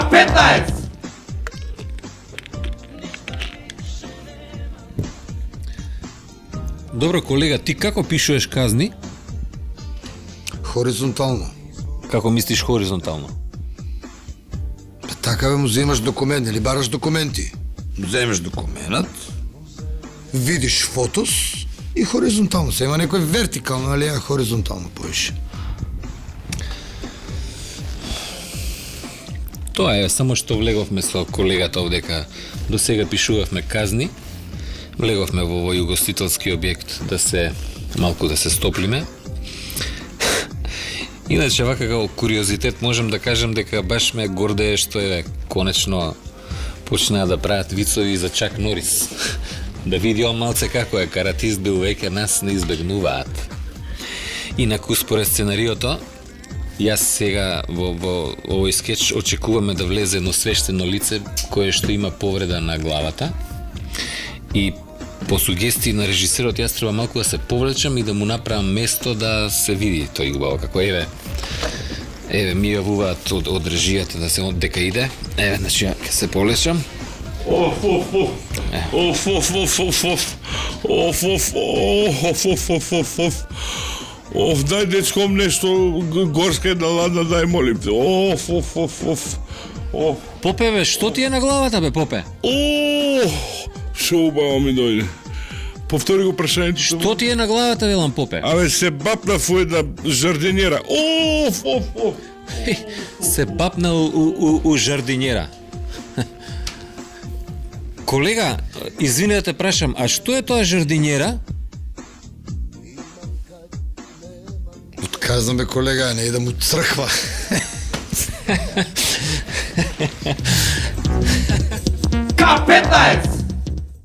K15! Добро, колега, ти како пишуваш казни? Хоризонтално. Како мислиш хоризонтално? Така бе, му вземаш документ или бараш документи. Вземеш документът, видиш фотос и хоризонтално. Се има некој вертикално, али ја хоризонтално поише. Тоа е, само што влеговме со колегата овдека, до сега пишувавме казни, влеговме во овој угостителски објект малку да се стоплиме. Иначе, вака како куриозитет, можем да кажем дека баш ме гордее што конечно почнаа да прават вицови за Чак Норис. Да види он малце како е каратист бил, веќе нас не избегнуваат. Инаку, според сценариото, јас сега во овој скеч очекуваме да влезе едно свештено лице кое што има повреда на главата и по сугестии на режисерот јас треба малку да се повлечам и да му направам место да се види тој убаво како еве ми јавуваат од режијата да се дека иде. Еве, значи ја ќе се повлечам. Дај дечком нешто горска една ладна, дај молим те. Попе, бе, што ти е на главата, бе, Попе? Шо убаво ми дојде. Повтори го прашањето. Што ти е на главата, велам, Попе? Абе, се бапнав во една жардинјера. Се бапнал у жардинјера. Колега, извини да те прашам, а што е тоа жардинјера? Казвам бе, колега, не да му црква. K15!